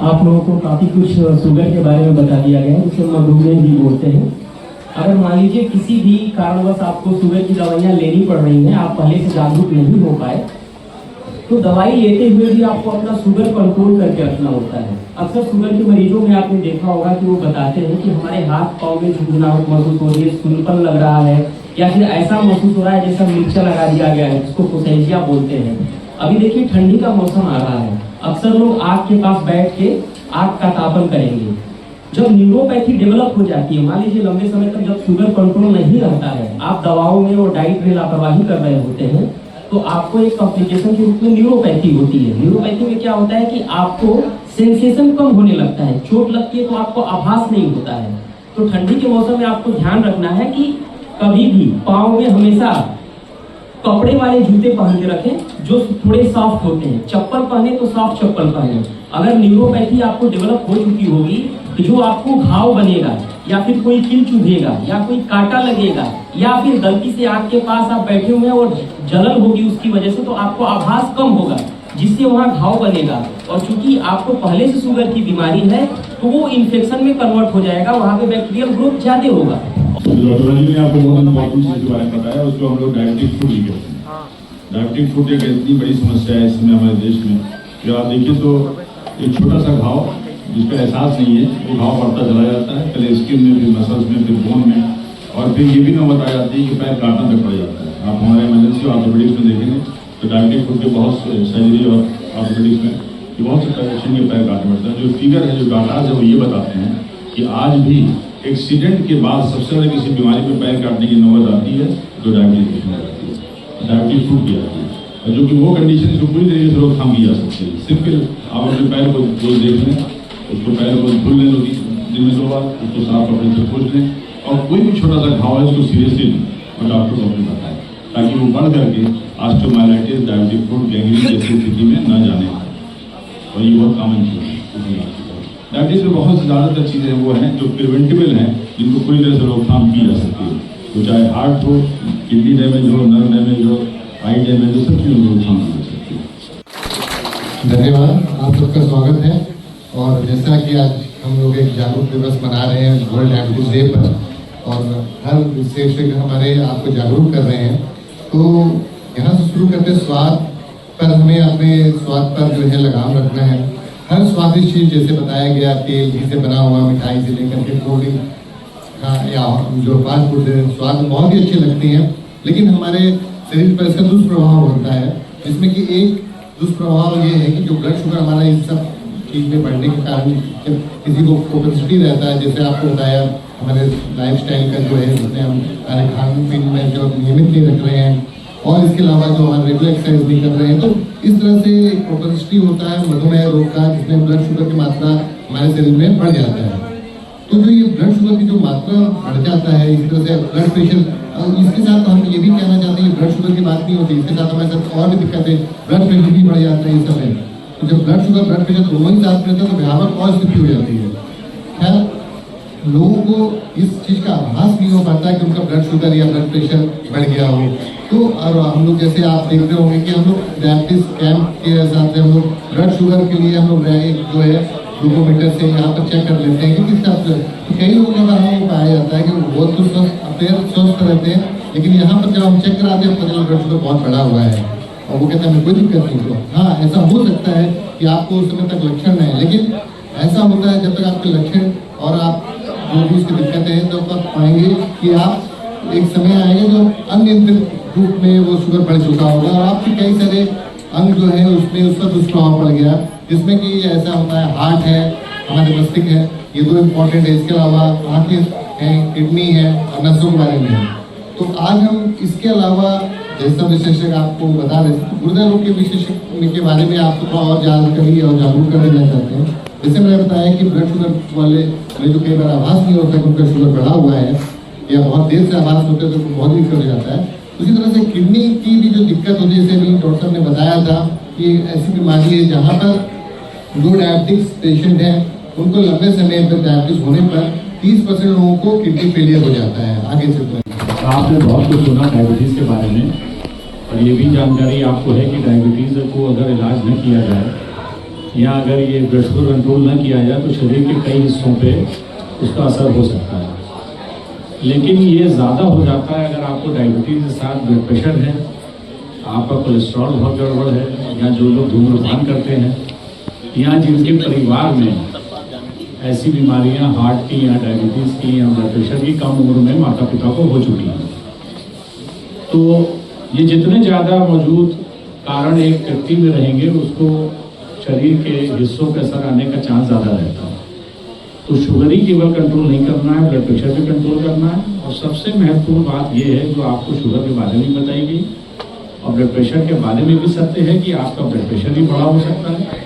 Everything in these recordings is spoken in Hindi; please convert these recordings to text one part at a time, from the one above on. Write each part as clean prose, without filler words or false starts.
आप लोगों को काफ़ी कुछ शुगर के बारे में बता दिया गया है, जिसे मधुमेह भी बोलते हैं। अगर मान लीजिए किसी भी कारणवश आपको शुगर की दवाइयाँ लेनी पड़ रही हैं, आप पहले से जागरूक नहीं हो पाए, तो दवाई लेते हुए भी आपको अपना शुगर कंट्रोल करके रखना होता है। अक्सर शुगर के मरीजों में आपने देखा होगा कि वो बताते हैं कि हमारे हाथ पाँव में झुंझुनाहट महसूस हो रही है, सुनपन लग रहा है, या फिर ऐसा महसूस हो रहा है जैसा मिर्चा लगा दिया गया है, जिसको कोसैजिया बोलते हैं। अभी देखिए ठंडी का मौसम आ रहा है, अक्सर लोग आग के पास बैठ के आग का तापन करेंगे। जब न्यूरोपैथी डेवलप हो जाती है, मान लीजिए लंबे समय तक जब शुगर कंट्रोल नहीं रहता है, आप दवाओं में और डाइट में लापरवाही कर रहे होते हैं, तो आपको एक कॉम्प्लिकेशन के रूप में न्यूरोपैथी होती है। न्यूरोपैथी में क्या होता है कि आपको सेंसेशन कम होने लगता है, चोट लगती है तो आपको आभास नहीं होता है। तो ठंडी के मौसम में आपको ध्यान रखना है कि कभी भी पाँव में हमेशा कपड़े वाले जूते पहन के रखें जो थोड़े सॉफ्ट होते हैं। चप्पल पहने तो सॉफ्ट चप्पल पहने। अगर न्यूरोपैथी आपको डेवलप हो चुकी होगी तो जो आपको घाव बनेगा, या फिर कोई कील चुभेगा, या कोई कांटा लगेगा, या फिर गलती से आग के पास आप बैठे हुए हैं और जलन होगी उसकी वजह से, तो आपको आभास कम होगा, जिससे वहाँ घाव बनेगा। और चूंकि आपको पहले से शुगर की बीमारी है तो वो इन्फेक्शन में कन्वर्ट हो जाएगा, वहाँ पे बैक्टीरियल ग्रोथ ज्यादा होगा। डॉक्टर जी ने आपको बहुत इंपॉर्टेंट चीज के बारे में बताया, उसको हम लोग डायबिटिक फूड ही कहते हैं। डायबिटिक फूड एक इतनी बड़ी समस्या है इस समय हमारे देश में, जो आप देखिए तो एक छोटा सा घाव जिसका एहसास नहीं है, वो घाव बढ़ता चला जाता है, पहले स्किन में, फिर मसल्स में, फिर बोन में, और फिर ये भी नौबत आ जाती है कि पैर काटना तक पड़ जाता है। आप हमारे इमरजेंसी ऑर्थोपेडिक्स में देखेंगे तो डायबिटिक फूड के बहुत सर्जरी और ऑर्थोपेडिक्स में बहुत से पेशेंट के पैर काटने पड़ते हैं। जो फिगर है, जो डाटा है, वो ये बताते हैं कि आज भी एक्सीडेंट के बाद सबसे बड़ी किसी बीमारी में पैर काटने की नौबत आती है तो डायबिटीज में आती है, डायबिटीज फूड की आती है, और जो कि वो कंडीशन इसको पूरी तरीके से रोकथाम की जा सकती है। सिर्फ आप अपने पैर को रोज देख लें, उसको पैर को धुल लें दिन में 2 बार, उसको साफ कपड़े से पोंछ लें, और कोई भी छोटा सा घाव है उसको सीरियसली और डॉक्टर को अपने बताएं, ताकि वो बढ़ करके ऑस्टियोमाइलाइटिस, डायबिटिक फूड, गैंग्रीन जैसी स्थिति में न जाने। और ये बहुत कॉमन चीज़ है। डायबिटीज में बहुत ज़्यादातर चीज़ें वो हैं जो प्रिवेंटेबल हैं, जिनको पूरी तरह से रोकथाम की जा सकती है। तो चाहे हार्ट हो, किडनी डैमेज हो, नर्व डैमेज हो, आई डैमेज हो, सब चीज़ों को रोकथाम की जा सकती है। धन्यवाद, आप सबका स्वागत है। और जैसा कि आज हम लोग एक जागरूक दिवस मना रहे हैं वर्ल्ड डायबिटीज डे पर, और हर विशेषज्ञ हमारे आपको जागरूक कर रहे हैं, तो यहाँ से शुरू करते स्वाद पर हमें अपने स्वाद पर जो है लगाम रखना है। हर स्वादिष्ट चीज़ जैसे बताया गया, तेल घी से बना हुआ, मिठाई से लेकर के कोल्ड ड्रिंक का या जो फास्ट फूड स्वाद में बहुत ही अच्छी लगती हैं, लेकिन हमारे शरीर पर इसका दुष्प्रभाव होता है, जिसमें कि एक दुष्प्रभाव ये है कि जो ब्लड शुगर हमारा इस सब चीज़ में बढ़ने के कारण जब किसी को ओबेसिटी रहता है, जैसे आपको बताया हमारे लाइफस्टाइल का जो है, जिसमें हम हमारे खान पीन में जो नियमित नहीं रख रहे हैं, और इसके अलावा जो हमारे रेगुलर एक्सरसाइज नहीं कर रहे हैं, तो इस तरह से ओबेसिटी होता है, मधुमेह रोग का, जिसमें ब्लड शुगर की मात्रा हमारे शरीर में बढ़ जाता है। तो जो ये ब्लड शुगर की जो मात्रा बढ़ जाता है, इस तरह से ब्लड प्रेशर, इसके साथ हम ये भी कहना चाहते हैं कि ब्लड शुगर की बात नहीं होती, इसके साथ हमारे साथ और भी दिक्कत है, ब्लड प्रेशर भी बढ़ जाता है इस समय। तो जब ब्लड शुगर ब्लड प्रेशर दोनों ही साथ रहता है तो भयावह और स्थिति हो जाती है। खैर, लोगों को इस चीज़ का आभास नहीं हो पाता कि उनका ब्लड शुगर या ब्लड प्रेशर बढ़ गया हो। तो और हम लोग जैसे आप देख रहे होंगे कि हम लोग डायबिटीज कैंप के हिसाब से हम लोग ब्लड शुगर के लिए हम लोग जो है ग्लूकोमीटर से यहाँ पर चेक कर लेते हैं, क्योंकि तो कई लोगों के बारे में पाया जाता है कि वो बहुत तो स्वस्थ रहते हैं, लेकिन यहाँ पर जब हम चेक कराते हैं पता चला ब्लड शुगर बहुत बढ़ा हुआ है, और वो कहते हैं कोई दिक्कत नहीं। तो हाँ, ऐसा हो सकता है कि आपको उस समय तक लक्षण नहीं, लेकिन ऐसा होता है जब तक आपके लक्षण और आप जो भी उसकी दिक्कतें हैं, तो आप पाएंगे कि आप एक समय आएगा जो अनियंत्रित रूप में वो शुगर बढ़ चुका होगा, और आपके कई सारे अंग जो है उसमें उसका दुष्प्रभाव पड़ गया, जिसमें कि ऐसा होता है हार्ट है, हमारे मस्तिष्क है, ये 2 इम्पोर्टेंट है। इसके अलावा आँखें हैं, किडनी है, और नसों के बारे में है। तो आज हम इसके अलावा जैसा विशेषज्ञ आपको बता रहे थे, तो गुर्दा रोग के विशेषज्ञ के बारे में आपको थोड़ा और जानकारी और जागरूक कर देना चाहते हैं। जैसे मैंने बताया कि ब्लड शुगर वाले में जो कई बार आभास नहीं होता कि उनका शुगर बढ़ा हुआ है, या बहुत देर से आभास होते हैं तो बहुत दिक्कत हो जाता है। उसी तरह से किडनी की भी जो दिक्कत होती है, जैसे अभी डॉक्टर साहब ने बताया था कि ऐसी बीमारी है जहाँ पर जो डायबिटिक्स पेशेंट हैं उनको लंबे समय पर डायबिटीज होने पर 30% लोगों को किडनी फेलियर हो जाता है आगे से। आपने बहुत कुछ सुना डायबिटीज़ के बारे में, और ये भी जानकारी आपको है कि डायबिटीज़ को अगर इलाज न किया जाए या अगर ये ब्लड शुगर कंट्रोल न किया जाए तो शरीर के कई हिस्सों पे उसका असर हो सकता है। लेकिन ये ज़्यादा हो जाता है अगर आपको डायबिटीज़ के साथ ब्लड प्रेशर है, आपका कोलेस्ट्रॉल बहुत गड़बड़ है, या जो लोग धूम्रपान करते हैं, या जिनके परिवार में ऐसी बीमारियां हार्ट की या डायबिटीज़ की या ब्लड प्रेशर की कम उम्र में माता पिता को हो चुकी हैं। तो ये जितने ज़्यादा मौजूद कारण एक व्यक्ति में रहेंगे उसको शरीर के हिस्सों पे असर आने का चांस ज़्यादा रहता है। तो शुगर ही केवल कंट्रोल नहीं करना है, ब्लड प्रेशर भी कंट्रोल करना है। और सबसे महत्वपूर्ण बात यह है जो आपको शुगर के बारे में बताई गई और ब्लड प्रेशर के बारे में भी सत्य है कि आपका ब्लड प्रेशर भी बढ़ा हो सकता है,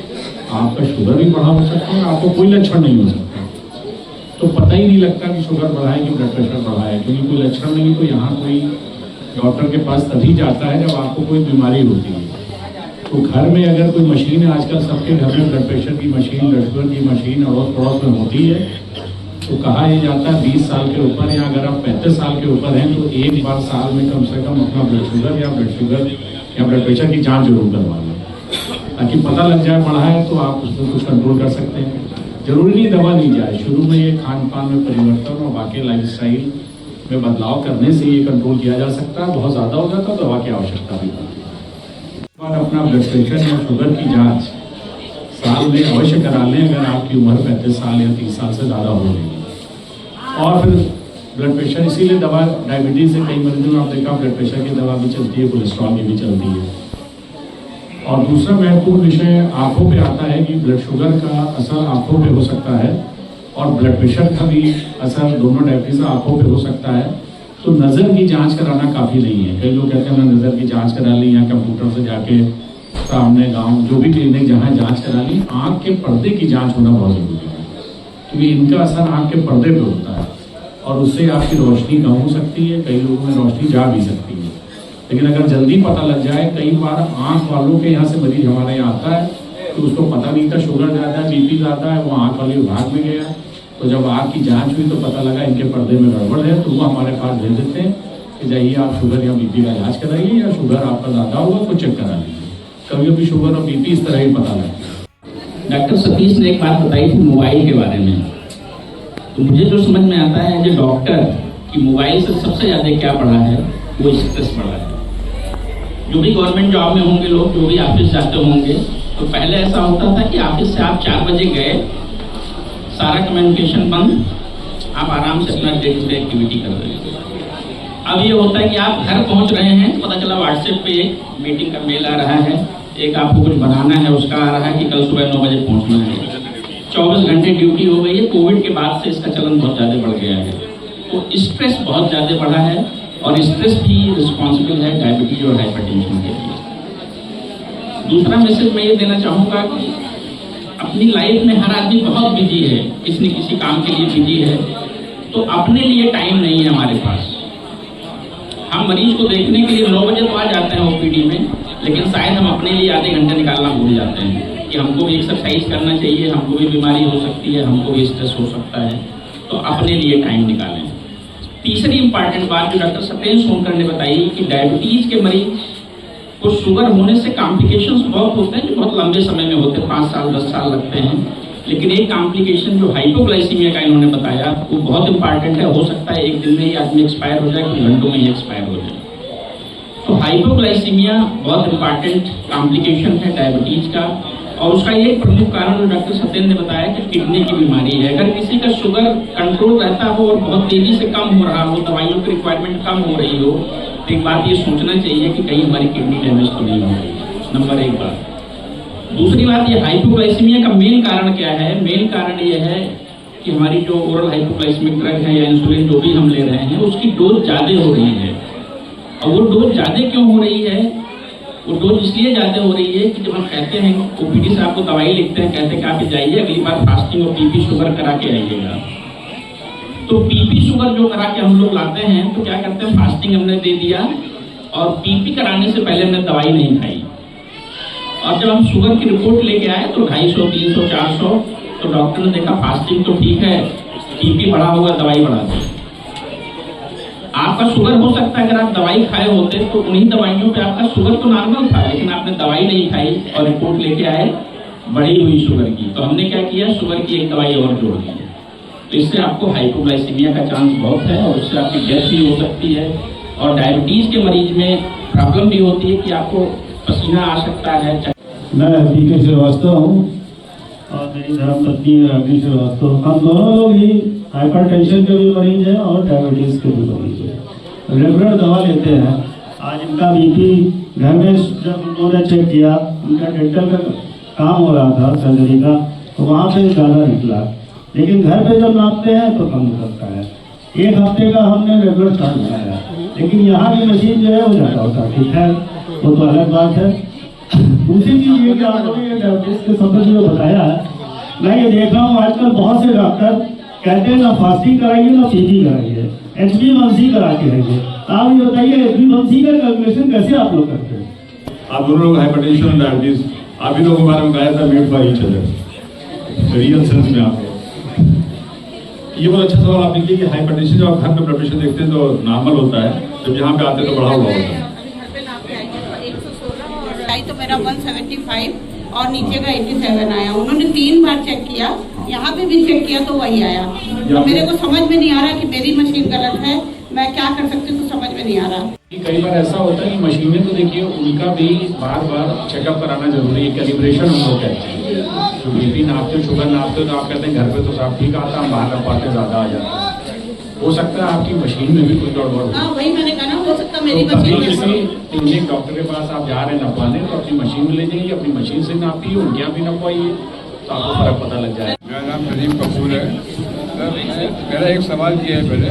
आपका शुगर भी बढ़ा हो सकता है, आपको कोई लक्षण नहीं हो सकता। तो पता ही नहीं लगता कि शुगर बढ़ा है कि ब्लड प्रेशर बढ़ा है, क्योंकि कोई लक्षण नहीं। तो यहाँ कोई डॉक्टर के पास तभी जाता है जब आपको कोई बीमारी होती है। तो घर में अगर कोई मशीन है, आजकल सबके घर में ब्लड प्रेशर की मशीन, ब्लड शुगर की मशीन अड़ोस पड़ोस में होती है, तो कहा यह जाता है 20 साल के ऊपर या अगर आप 35 साल के ऊपर हैं तो एक बार साल में कम से कम अपना ब्लड शुगर या ब्लड प्रेशर की जांच जरूर करवा लें, ताकि पता लग जाए बढ़ा है तो आप उसको कुछ कंट्रोल कर सकते हैं। जरूरी नहीं दवा ली जाए, शुरू में ये खान पान में परिवर्तन और बाकी लाइफस्टाइल में बदलाव करने से ये कंट्रोल किया जा सकता है। बहुत ज़्यादा हो जाता है तो दवा की आवश्यकता भी पड़ती है। और अपना ब्लड प्रेशर या शुगर की जांच साल में अवश्य करा लें अगर आपकी उम्र 35 साल या 30 साल से ज़्यादा हो रही है। और फिर ब्लड प्रेशर, इसीलिए दवा डायबिटीज़ से कई मरीजों में आप देखा ब्लड प्रेशर की दवा भी चलती है, कोलेस्ट्रॉल की भी चलती है। और दूसरा महत्वपूर्ण विषय आँखों पे आता है कि ब्लड शुगर का असर आँखों पे हो सकता है और ब्लड प्रेशर का भी असर, दोनों डायबिटीज़ आँखों पे हो सकता है। तो नज़र की जांच कराना काफ़ी नहीं है। कई लोग कहते हैं हमने नज़र की जांच करा ली या कंप्यूटर से जाके सामने गांव जो भी क्लिनिक जहाँ जांच करा ली, आँख के पर्दे की जांच होना बहुत ज़रूरी है, क्योंकि इनका असर आँख के पर्दे पे होता है और उससे आपकी रोशनी कम हो सकती है, कई लोगों में रोशनी जा भी सकती है। लेकिन अगर जल्दी पता लग जाए, कई बार आँख वालों के यहाँ से मरीज हमारे यहाँ आता है तो उसको पता नहीं था शुगर ज़्यादा है, बीपी ज़्यादा है, वो आँख वाले विभाग में गया, तो जब आँख की जांच हुई तो पता लगा इनके पर्दे में गड़बड़ है, तो वो हमारे पास भेज देते हैं कि जाइए आप शुगर या बीपी का इलाज कराइए, या शुगर आपका ज़्यादा होगा तो चेक करा लीजिए। कभी कभी शुगर और बीपी इस तरह ही पता लगता है। डॉक्टर सतीश ने एक बात बताई थी मोबाइल के बारे में, तो मुझे जो समझ में आता है जो डॉक्टर की मोबाइल से सबसे ज़्यादा क्या पढ़ा है, वो स्ट्रेस पढ़ा है। जो भी गवर्नमेंट जॉब में होंगे लोग, जो भी ऑफिस जाते होंगे, तो पहले ऐसा होता था कि ऑफिस से आप 4 बजे गए, सारा कम्युनिकेशन बंद, आप आराम से अपना डे टू डे एक्टिविटी कर रहे हैं। अब ये होता है कि आप घर पहुंच रहे हैं तो पता चला व्हाट्सएप पे एक मीटिंग का मेल आ रहा है, एक आपको कुछ बनाना है उसका आ रहा है कि कल सुबह 9 बजे पहुंचना है। 24 घंटे ड्यूटी हो गई है। कोविड के बाद से इसका चलन बहुत ज़्यादा बढ़ गया है। तो स्ट्रेस बहुत ज़्यादा बढ़ा है और स्ट्रेस भी रिस्पॉन्सिबल है डायबिटीज और हाइपरटेंशन के लिए। दूसरा मैसेज मैं ये देना चाहूँगा कि अपनी लाइफ में हर आदमी बहुत बिजी है, किसी न किसी काम के लिए बिजी है, तो अपने लिए टाइम नहीं है हमारे पास। हम मरीज को देखने के लिए 9 बजे तो आ जाते हैं ओपीडी में, लेकिन शायद हम अपने लिए आधे घंटे निकालना भूल जाते हैं कि हमको भी एक्सरसाइज करना चाहिए, हमको भी बीमारी हो सकती है, हमको भी स्ट्रेस हो सकता है, तो अपने लिए टाइम निकालें। तीसरी इंपॉर्टेंट बात जो डॉक्टर सत्येंद्र सोनकर ने बताई कि डायबिटीज के मरीज को शुगर होने से कॉम्प्लिकेशंस बहुत होते हैं जो बहुत लंबे समय में होते हैं, 5 साल 10 साल लगते हैं। लेकिन एक कॉम्प्लिकेशन जो हाइपोग्लाइसीमिया का इन्होंने बताया वो बहुत इंपॉर्टेंट है। हो सकता है एक दिन में ही आदमी एक्सपायर हो जाए, कुछ घंटों में ही एक्सपायर हो जाए। तो हाइपोग्लाइसीमिया बहुत इंपॉर्टेंट कॉम्प्लिकेशन है डायबिटीज का, और उसका एक प्रमुख कारण जो डॉक्टर सत्येंद्र ने बताया कि किडनी की बीमारी है। अगर किसी का शुगर कंट्रोल रहता हो और बहुत तेजी से कम हो रहा हो, दवाइयों की रिक्वायरमेंट कम हो रही हो, तो एक बात ये सोचना चाहिए कि कहीं हमारी किडनी डैमेज तो नहीं हो रही, नंबर 1 बात। दूसरी बात, ये हाइपोग्लाइसीमिया का मेन कारण क्या है? मेन कारण ये है कि हमारी जो ओरल हाइपोग्लाइसेमिक ड्रग है या इंसुलिन जो भी हम ले रहे हैं उसकी डोज ज़्यादा हो रही है। और वो डोज ज़्यादा क्यों हो रही है? वो डोज इसलिए ज़्यादा हो रही है कि जब हम कहते हैं ओपीडी से आपको दवाई लिखते हैं, कहते हैं कि आप जाइए अगली बार फास्टिंग और बीपी शुगर करा के आइएगा। तो बीपी शुगर जो करा के हम लोग लाते हैं तो क्या करते हैं, फास्टिंग हमने दे दिया और बीपी कराने से पहले हमने दवाई नहीं खाई, और जब हम शुगर की रिपोर्ट लेके आए तो 250, 300, 400, तो डॉक्टर ने देखा फास्टिंग तो ठीक है, बीपी बढ़ा होगा, दवाई बढ़ा दी। आपका शुगर हो सकता है अगर आप दवाई खाए होते तो उन्हीं दवाइयों पे आपका शुगर तो नॉर्मल था, लेकिन आपने दवाई नहीं खाई और रिपोर्ट लेके आए बढ़ी हुई शुगर की, तो हमने क्या किया, शुगर की एक दवाई और जोड़ दी है। तो इससे आपको हाइपोग्लाइसीमिया का चांस बहुत है और उससे आपकी डेथ भी हो सकती है। और डायबिटीज के मरीज में प्रॉब्लम भी होती है कि आपको पसीना आ सकता है। मैं पीके श्रीवास्तव हूँ और मेरी धर्मपत्नी रागिनी श्रीवास्तव। हम दोनों लोग ही हाइपरटेंशन के भी मरीज हैं और डायबिटीज के भी मरीज हैं। रेगुलर दवा लेते हैं। आज इनका बीपी घर में जब उन्होंने चेक किया, उनका डेंटल का काम हो रहा था सर्जरी का, तो वहाँ पे ज़्यादा निकला, लेकिन घर पे जब नापते हैं तो कम निकलता है। एक हफ्ते का हमने रेगुलर चार्ट बनाया, लेकिन यहाँ की मशीन जो है वो ज़्यादा होता है। ठीक है, वो तो अलग बात है। दूसरी चीज़ ये कि आपने ये डायबिटीज के संबंध में बताया है, मैं ये देख रहा हूँ आजकल बहुत से डॉक्टर कहते हैं ना फास्टिंग कराइए ना पीजी कराइए, HbA1c करा के रहिए। आप ये बताइए HbA1c का कैलकुलेशन कैसे आप लोग करते हैं? आप दोनों लोग हाइपरटेंशन और डायबिटीज आप ही लोगों के बारे में कहा था made for each other, real sense में आप ये बहुत अच्छा सवाल आपने किया कि हाइपरटेंशन जब आप घर पे ब्लड प्रेशर देखते हैं तो नॉर्मल होता है, जब यहाँ पे आते हैं तो बढ़ा हुआ होता है। तो मेरा 175 और नीचे का 87 आया। उन्होंने 3 बार चेक किया, यहाँ पे भी चेक किया तो वही आया। तो मेरे को समझ में नहीं आ रहा कि मेरी मशीन गलत है, मैं क्या कर सकती हूँ, तो समझ में नहीं आ रहा। कई बार ऐसा होता है कि मशीनें तो देखिए उनका भी बार बार चेकअप कराना जरूरी है, कैलिब्रेशन हम लोग कहते हैं। तो बीपी नापते, शुगर नापते तो आप कहते हैं घर पे तो सब ठीक आता, हम बाहर नापाते ज़्यादा आ जाता है। हो सकता है आपकी मशीन में भी कुछ गड़बड़ हो। हाँ, वही मैंने कहा ना, हो सकता मेरी तो मशीन में। किसी क्लिनिक डॉक्टर के पास आप जा रहे हैं नपवाने, तो अपनी मशीन ले जाइए, अपनी मशीन से नापिए, उनके यहाँ भी नपवाइए, तो आपको फर्क पता लग जाए। मेरा नाम प्रदीप कपूर है सर। मेरा एक सवाल किया है पहले।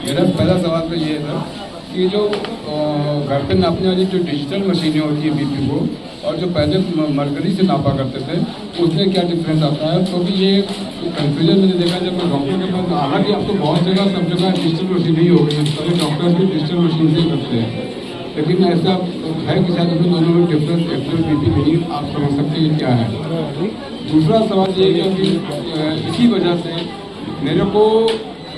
मेरा पहला सवाल तो ये था कि जो घर पे नापने वाली जो डिजिटल मशीनें होती है बीपी को, और जो पहले मरकरी से नापा करते थे, उसमें क्या डिफरेंस आता है? तो भी ये कन्फ्यूजन मैंने देखा जब मैं डॉक्टर के पास, हालांकि अब तो बहुत जगह सब जगह डिजिटल मशीन ही हो गई है, पहले डॉक्टर भी डिजिटल मशीन से करते हैं, लेकिन ऐसा है कि शायद उसमें दोनों में डिफरेंस एक्चुअल बीपी नहीं आप समझ सकते हैं क्या है। दूसरा सवाल ये है कि इसी वजह से मेरे को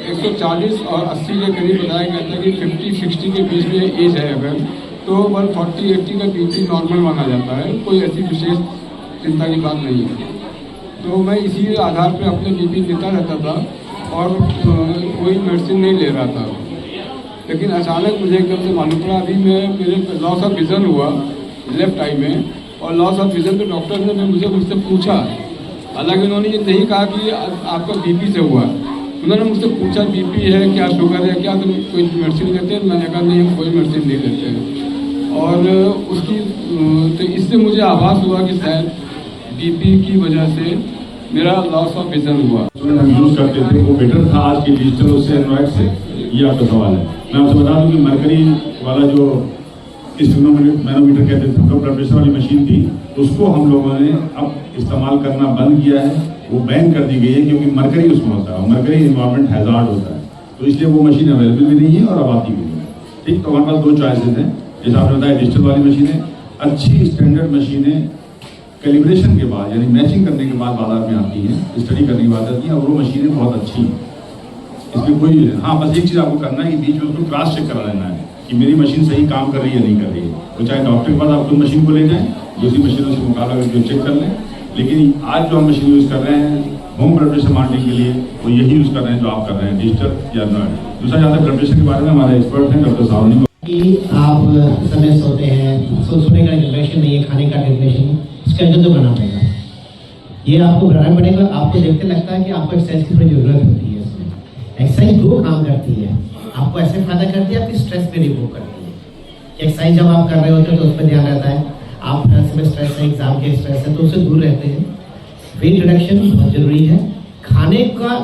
140 और 80 के करीब बताया गया था कि 50-60 के बीच में एज है अगर, तो 140-80 का बीपी नॉर्मल माना जाता है, कोई ऐसी विशेष चिंता की बात नहीं है। तो मैं इसी आधार पर अपने बीपी लेता रहता था और कोई मेडिसिन नहीं ले रहा था, लेकिन अचानक मुझे एकदम से मालूम पड़ा। अभी मेरे लॉस ऑफ विज़न हुआ लेफ्ट आई में, और लॉस ऑफ विज़न पे डॉक्टर ने मुझसे पूछा, हालांकि उन्होंने ये नहीं कहा कि आपका बीपी से हुआ, उन्होंने मुझसे पूछा बीपी है क्या, शुगर है क्या, तो कोई मेडिसिन लेते हैं? मैंने कहा नहीं, हम कोई मेडिसिन नहीं लेते हैं। और उसकी तो इससे मुझे आभास हुआ कि शायद बीपी की वजह से मेरा लॉस ऑफ विजन हुआ। हम यूज करते थे वो बेटर था आज के डिजिटल से एंड्रॉइड से, ये आपका सवाल है। मैं आपसे बता दूं कि मरकरी वाला जो मैनोमीटर कहते थे, ब्लड प्रेशर वाली मशीन थी, उसको हम लोगों ने अब इस्तेमाल करना बंद किया है, वो बैन कर दी गई है, क्योंकि मरकरी उसमें होता है और मरकरी इन्वायरमेंट हैजार्ड होता है, तो इसलिए वो मशीन अवेलेबल भी नहीं है और अब आती भी नहीं है। ठीक, तो हमारे पास 2 चॉइसेस हैं, जैसे आपने बताया डिजिटल वाली मशीनें, अच्छी स्टैंडर्ड मशीनें कैलिब्रेशन के बाद यानी मैचिंग करने के बाद बाजार में आती हैं, स्टडी करने के बाद आती हैं, और वो मशीनें बहुत अच्छी हैं, इसमें कोई, हाँ बस एक चीज़ आपको करना है कि बीच में उसको क्रॉस चेक करा लेना है कि मेरी मशीन सही काम कर रही है नहीं कर रही है। तो चाहे डॉक्टर के पास आप उस मशीन को ले जाएं, दूसरी मशीनों से मुकाबला करके चेक कर लें, लेकिन आज जो हम मशीन यूज़ कर रहे हैं होम ब्लड प्रेशर मॉनिटरिंग के लिए, वो यही यूज़ कर रहे हैं जो आप कर रहे हैं, डिजिटल या नॉट। दूसरा जहाँ तक ब्लड प्रेशर के बारे में हमारे एक्सपर्ट हैं डॉक्टर सावनी कि आप समय सोते हैं, सोने का रेगुलेशन नहीं है, खाने का रेगुलेशन, स्केड्यूल तो बनाना पड़ेगा। ये आपको बनाना पड़ेगा। आपको देखते लगता है कि आपको एक्सरसाइज की थोड़ी जरूरत होती है। इसमें एक्सरसाइज 2 काम करती है, आपको ऐसे फायदा करती है, आपकी स्ट्रेस पे रिमूव करती है। एक्सरसाइज जब आप कर रहे होते हैं तो उस पर ध्यान रहता है, आप में स्ट्रेस है, एग्जाम के स्ट्रेस है, तो उससे दूर रहते हैं। वेट रिडक्शन बहुत जरूरी है। खाने का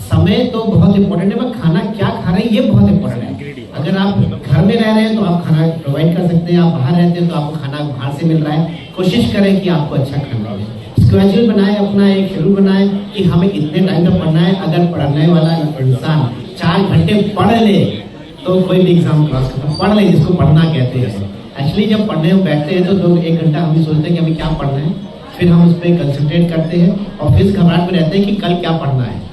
समय तो बहुत इंपॉर्टेंट है, पर खाना क्या खा रहे हैं ये बहुत इंपॉर्टेंट है। अगर आप घर में रह रहे हैं तो आप खाना प्रोवाइड कर सकते हैं, आप बाहर रहते हैं तो आपको खाना बाहर से मिल रहा है, कोशिश करें कि आपको अच्छा खाना मिले। स्केड्यूल बनाए, अपना एक शेड्यूल बनाए कि हमें इतने टाइम तक पढ़ना है। अगर पढ़ने वाला इंसान 4 घंटे पढ़ ले तो कोई भी एग्जाम क्रॉस करता, पढ़ ले जिसको पढ़ना कहते हैं। एक्चुअली जब पढ़ने में बैठते हैं तो लोग 1 घंटा हम भी सोचते हैं कि हमें क्या पढ़ना है, फिर हम उस पर कंसंट्रेट करते हैं और फिर घबराहट में रहते हैं कि कल क्या पढ़ना है।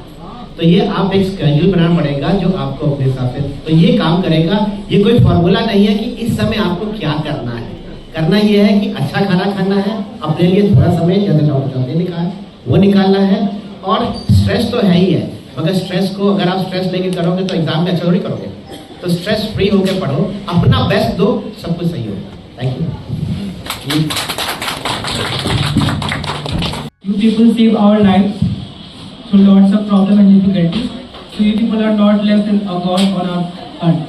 तो ये आप एक स्केड्यूल बनाना पड़ेगा जो आपको अपने हिसाब से, तो ये काम करेगा। ये कोई फॉर्मूला नहीं है कि इस समय आपको क्या करना है, करना ये है कि अच्छा खाना खाना है, अपने लिए थोड़ा समय ज़्यादा वो निकालना है। और स्ट्रेस तो है ही है, मगर स्ट्रेस को अगर आप स्ट्रेस लेके करोगे तो एग्जाम में अच्छा थोड़ी करोगे। तो स्ट्रेस फ्री होकर पढ़ो, अपना बेस्ट दो, सब कुछ सही होगा। Thank you. You people save our lives through lots of problems and difficulties. So you people are not left in a God on our earth.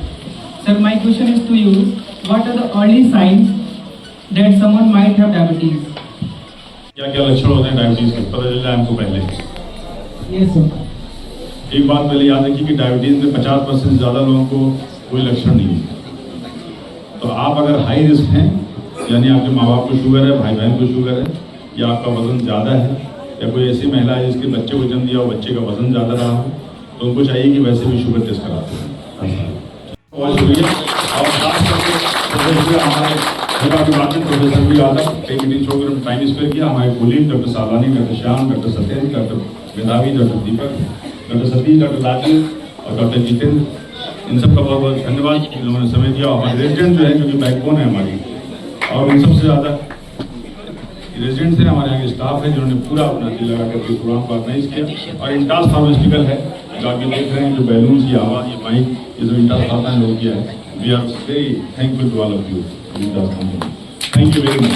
Sir, my question is to you: what are the early signs that someone might have diabetes? क्या क्या लक्षण होते हैं डायबिटीज के, पता चल जाए हमको पहले। Yes, sir. एक बात पहले याद रखिए कि डायबिटीज में 50% से ज़्यादा लोगों को कोई लक्षण नहीं है। तो आप अगर हाई रिस्क हैं, यानी आपके माँ बाप को शुगर है, भाई बहन को शुगर है, या आपका वजन ज़्यादा है, या कोई ऐसी महिला है जिसके बच्चे को जन्म दिया हो, बच्चे का वजन ज़्यादा रहा हो, तो उनको चाहिए कि वैसे भी शुगर टेस्ट कराते हैं। बहुत शुक्रिया। और खास करके हमारे प्रोफेसर भी आता कई मीटिंग प्रोग्राम टाइम स्पेयर किया, हमारे colleague doctor Salani, doctor Shyam, doctor Satyendra, doctor Medhavi, doctor Deepak, doctor Satish, doctor Rajiv और डॉक्टर जितेंद्र, इन सब का बहुत बहुत धन्यवाद। इन लोगों ने समय दिया। हमारे रेजिडेंट जो है, क्योंकि बैकबोन है हमारी, और उन सबसे ज़्यादा रेजिडेंट्स हैं, हमारे यहाँ के स्टाफ है जिन्होंने पूरा अपना दिल लगा करके प्रोग्राम को ऑर्गेनाइज किया। और इंटास फार्मास्यूटिकल है जो आप ये देख रहे हैं, जो बैलून्स, ये आवाज़, ये माइक, ये जो इंटास फार्मा लोग किया है। We are very thankful to all of you. Thank you very much.